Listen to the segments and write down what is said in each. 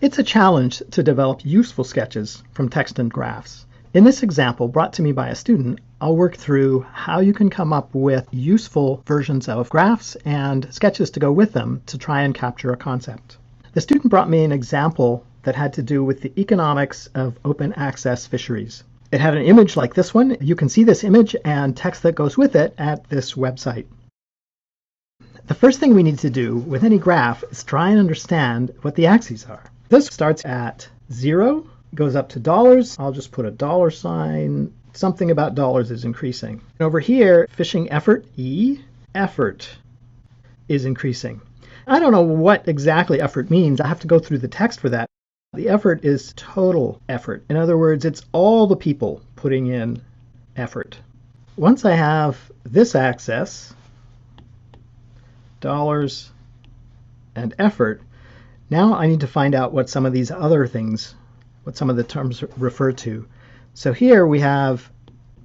It's a challenge to develop useful sketches from text and graphs. In this example, brought to me by a student, I'll work through how you can come up with useful versions of graphs and sketches to go with them to try and capture a concept. The student brought me an example that had to do with the economics of open access fisheries. It had an image like this one. You can see this image and text that goes with it at this website. The first thing we need to do with any graph is try and understand what the axes are. This starts at 0, goes up to dollars. I'll just put a dollar sign. Something about dollars is increasing. Over here, fishing effort, E, effort is increasing. I don't know what exactly effort means. I have to go through the text for that. The effort is total effort. In other words, it's all the people putting in effort. Once I have this axis, dollars and effort, now I need to find out what some of these other things, what some of the terms refer to. So here we have,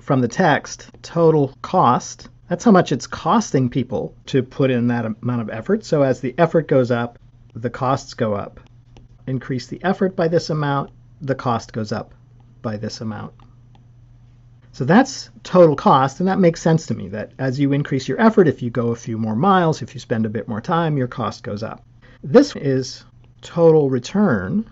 from the text, total cost. That's how much it's costing people to put in that amount of effort. So as the effort goes up, the costs go up. Increase the effort by this amount, the cost goes up by this amount. So that's total cost, and that makes sense to me, that as you increase your effort, if you go a few more miles, if you spend a bit more time, your cost goes up. This is total return,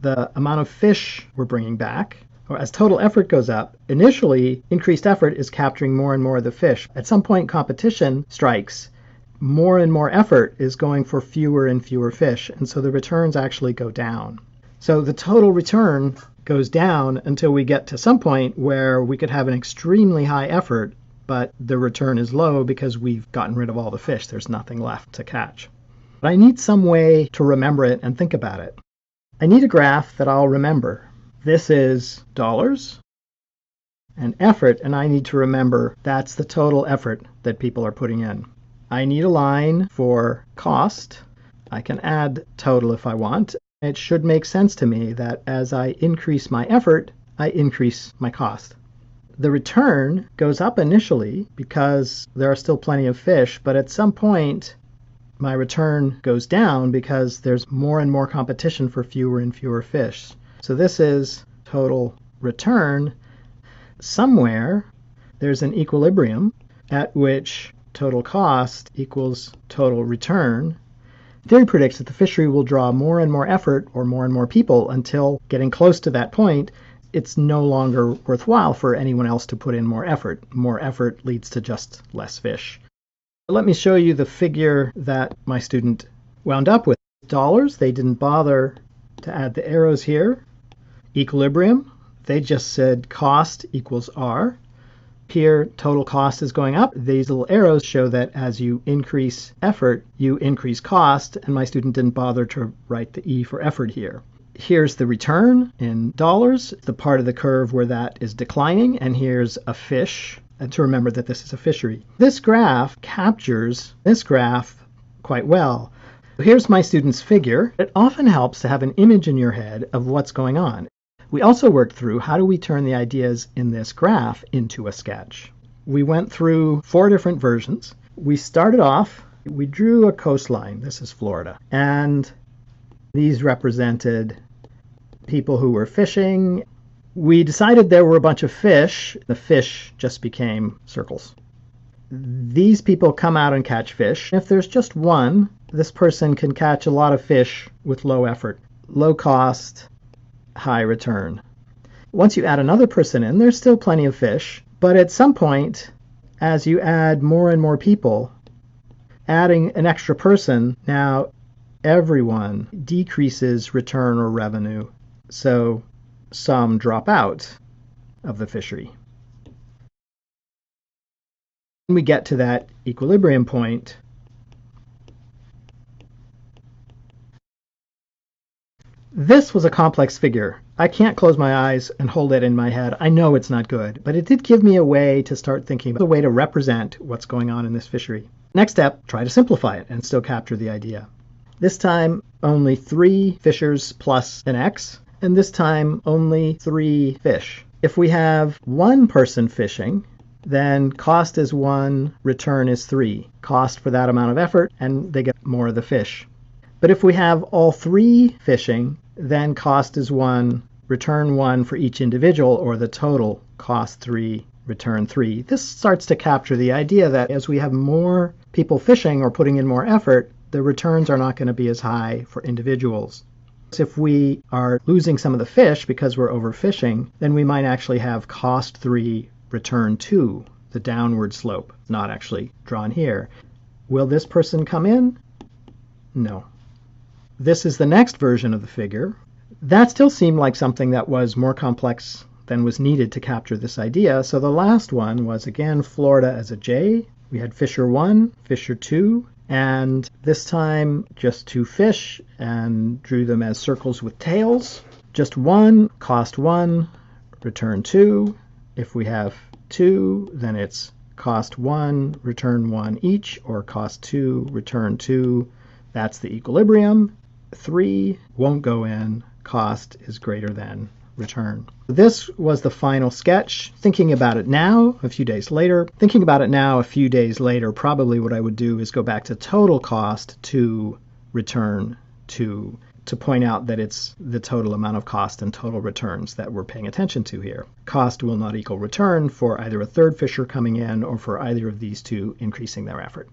the amount of fish we're bringing back. Or as total effort goes up, initially increased effort is capturing more and more of the fish. At some point competition strikes, more and more effort is going for fewer and fewer fish, and so the returns actually go down. So the total return goes down until we get to some point where we could have an extremely high effort, but the return is low because we've gotten rid of all the fish. There's nothing left to catch. But I need some way to remember it and think about it. I need a graph that I'll remember. This is dollars and effort, and I need to remember that's the total effort that people are putting in. I need a line for cost. I can add total if I want. It should make sense to me that as I increase my effort, I increase my cost. The return goes up initially because there are still plenty of fish, but at some point my return goes down because there's more and more competition for fewer and fewer fish. So this is total return. Somewhere there's an equilibrium at which total cost equals total return. Theory predicts that the fishery will draw more and more effort or more and more people until getting close to that point, it's no longer worthwhile for anyone else to put in more effort. More effort leads to just less fish. Let me show you the figure that my student wound up with. Dollars, they didn't bother to add the arrows here. Equilibrium, they just said cost equals R. Here, total cost is going up. These little arrows show that as you increase effort, you increase cost, and my student didn't bother to write the E for effort here. Here's the return in dollars, the part of the curve where that is declining, and here's a fish, and to remember that this is a fishery. This graph captures this graph quite well. Here's my student's figure. It often helps to have an image in your head of what's going on. We also worked through how do we turn the ideas in this graph into a sketch. We went through 4 different versions. We started off, we drew a coastline. This is Florida. And these represented people who were fishing. We decided there were a bunch of fish. The fish just became circles. These people come out and catch fish. If there's just one, this person can catch a lot of fish with low effort, low cost, high return. Once you add another person in, there's still plenty of fish, but at some point, as you add more and more people, adding an extra person, now everyone decreases return or revenue, so some drop out of the fishery. When we get to that equilibrium point, this was a complex figure. I can't close my eyes and hold it in my head. I know it's not good, but it did give me a way to start thinking about a way to represent what's going on in this fishery. Next step, try to simplify it and still capture the idea. This time, only 3 fishers plus an X, and this time only 3 fish. If we have 1 person fishing, then cost is 1, return is 3. Cost for that amount of effort, and they get more of the fish. But if we have all three fishing, then cost is 1, return 1 for each individual, or the total cost 3, return 3. This starts to capture the idea that as we have more people fishing or putting in more effort, the returns are not going to be as high for individuals. If we are losing some of the fish because we're overfishing, then we might actually have cost 3, return 2, the downward slope, not actually drawn here. Will this person come in? No. This is the next version of the figure. That still seemed like something that was more complex than was needed to capture this idea. So the last one was, again, Florida as a J. We had Fisher 1, Fisher 2, and this time just 2 fish and drew them as circles with tails. Just 1, cost 1, return 2. If we have 2, then it's cost 1, return 1 each, or cost 2, return 2. That's the equilibrium. 3 won't go in. Cost is greater than return. This was the final sketch. Thinking about it now, a few days later, probably what I would do is go back to total cost to return to point out that it's the total amount of cost and total returns that we're paying attention to here. Cost will not equal return for either a third fisher coming in or for either of these two increasing their effort.